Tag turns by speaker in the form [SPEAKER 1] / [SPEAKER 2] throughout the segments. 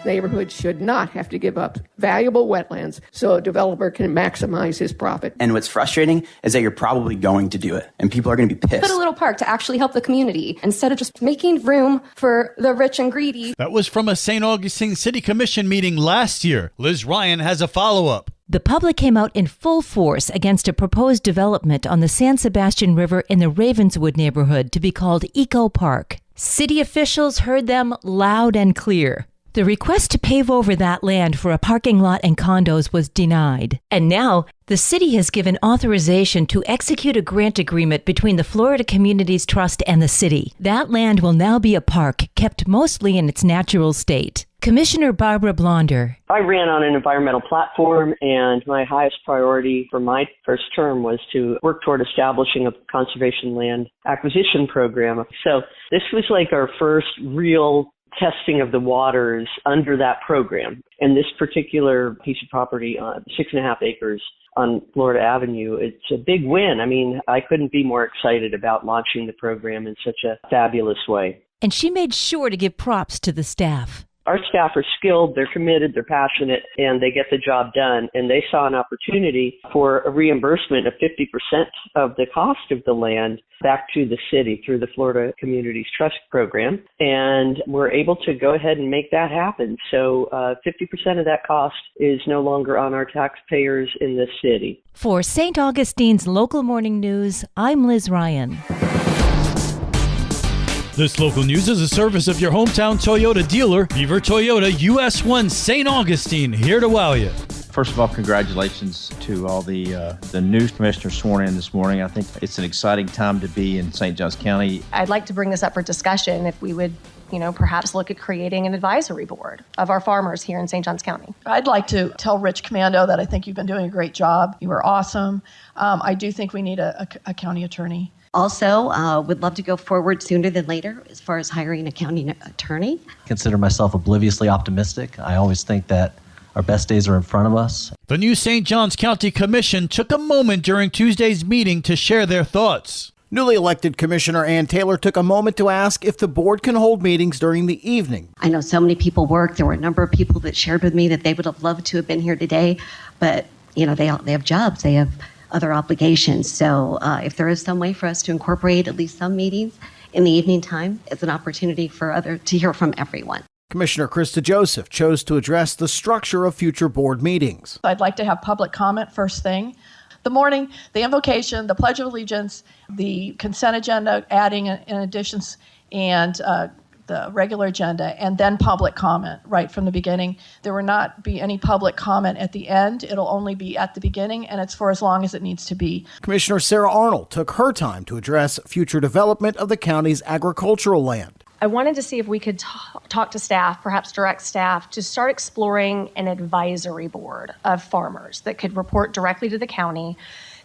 [SPEAKER 1] Neighborhoods should not have to give up valuable wetlands so a developer can maximize his profit.
[SPEAKER 2] And what's frustrating is that you're probably going to do it, and people are going to be pissed.
[SPEAKER 3] Put a little park to actually help the community instead of just making room for the rich and greedy.
[SPEAKER 4] That was from a St. Augustine City Commission meeting last year. Liz Ryan has a follow-up.
[SPEAKER 5] The public came out in full force against a proposed development on the San Sebastian River in the Ravenswood neighborhood to be called Eco Park. City officials heard them loud and clear. The request to pave over that land for a parking lot and condos was denied. And now, the city has given authorization to execute a grant agreement between the Florida Communities Trust and the city. That land will now be a park, kept mostly in its natural state. Commissioner Barbara Blonder.
[SPEAKER 6] I ran on an environmental platform, and my highest priority for my first term was to work toward establishing a conservation land acquisition program. So this was like our first real testing of the waters under that program. And this particular piece of property, 6.5 acres on Florida Avenue, it's a big win. I mean, I couldn't be more excited about launching the program in such a fabulous way.
[SPEAKER 5] And she made sure to give props to the staff.
[SPEAKER 6] Our staff are skilled, they're committed, they're passionate, and they get the job done. And they saw an opportunity for a reimbursement of 50% of the cost of the land back to the city through the Florida Communities Trust program. And we're able to go ahead and make that happen. So 50% of that cost is no longer on our taxpayers in the city.
[SPEAKER 5] For St. Augustine's Local Morning News, I'm Liz Ryan.
[SPEAKER 4] This local news is a service of your hometown Toyota dealer, Beaver Toyota, US 1 St. Augustine, here to wow you.
[SPEAKER 7] First of all, congratulations to all the new commissioners sworn in this morning. I think it's an exciting time to be in St. Johns County.
[SPEAKER 3] I'd like to bring this up for discussion if we would, perhaps look at creating an advisory board of our farmers here in St. Johns County.
[SPEAKER 8] I'd like to tell Rich Commando that I think you've been doing a great job. You were awesome. I do think we need a county attorney.
[SPEAKER 9] Also, would love to go forward sooner than later as far as hiring a county attorney.
[SPEAKER 10] Consider myself obliviously optimistic. I always think that our best days are in front of us.
[SPEAKER 4] The new St. Johns County Commission took a moment during Tuesday's meeting to share their thoughts.
[SPEAKER 11] Newly elected Commissioner Ann Taylor took a moment to ask if the board can hold meetings during the evening.
[SPEAKER 9] I know so many people work. There were a number of people that shared with me that they would have loved to have been here today, but they have jobs. They have other obligations. So if there is some way for us to incorporate at least some meetings in the evening time, it's an opportunity to hear from everyone.
[SPEAKER 11] Commissioner Krista Joseph chose to address the structure of future board meetings.
[SPEAKER 8] I'd like to have public comment first thing. The morning, the invocation, the Pledge of Allegiance, the consent agenda, adding in additions, and the regular agenda, and then public comment right from the beginning. There will not be any public comment at the end. It'll only be at the beginning, and it's for as long as it needs to be.
[SPEAKER 11] Commissioner Sarah Arnold took her time to address future development of the county's agricultural land.
[SPEAKER 3] I wanted to see if we could talk to staff, perhaps direct staff, to start exploring an advisory board of farmers that could report directly to the county,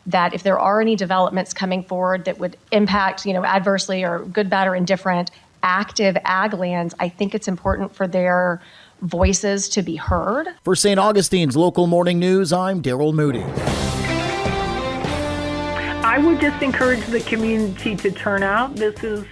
[SPEAKER 3] that if there are any developments coming forward that would impact, adversely or good, bad, or indifferent active ag lands, I think it's important for their voices to be heard.
[SPEAKER 11] For St. Augustine's Local Morning News, I'm Daryl Moody.
[SPEAKER 12] I would just encourage the community to turn out. This has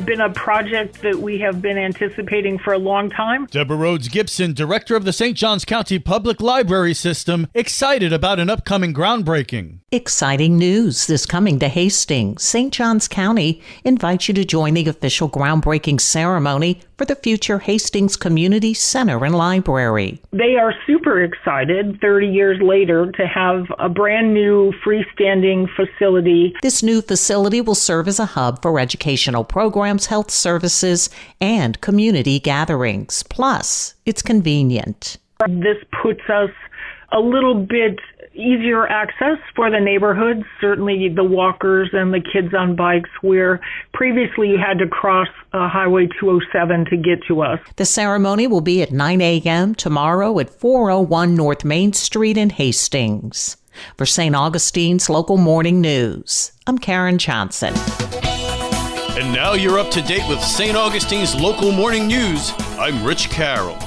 [SPEAKER 12] been a project that we have been anticipating for a long time.
[SPEAKER 4] Deborah Rhodes Gibson, director of the St. Johns County Public Library System, excited about an upcoming groundbreaking.
[SPEAKER 13] Exciting news this coming to Hastings. St. Johns County invites you to join the official groundbreaking ceremony for the future Hastings Community Center and Library.
[SPEAKER 12] They are super excited 30 years later to have a brand new freestanding facility.
[SPEAKER 13] This new facility will serve as a hub for educational programs, health services, and community gatherings. Plus, it's convenient.
[SPEAKER 12] This puts us a little bit easier access for the neighborhoods, certainly the walkers and the kids on bikes, where previously you had to cross Highway 207 to get to us.
[SPEAKER 13] The ceremony will be at 9 a.m. tomorrow at 401 North Main Street in Hastings. For St. Augustine's Local Morning News, I'm Karen Johnson.
[SPEAKER 4] And now you're up to date with St. Augustine's Local Morning News. I'm Rich Carroll.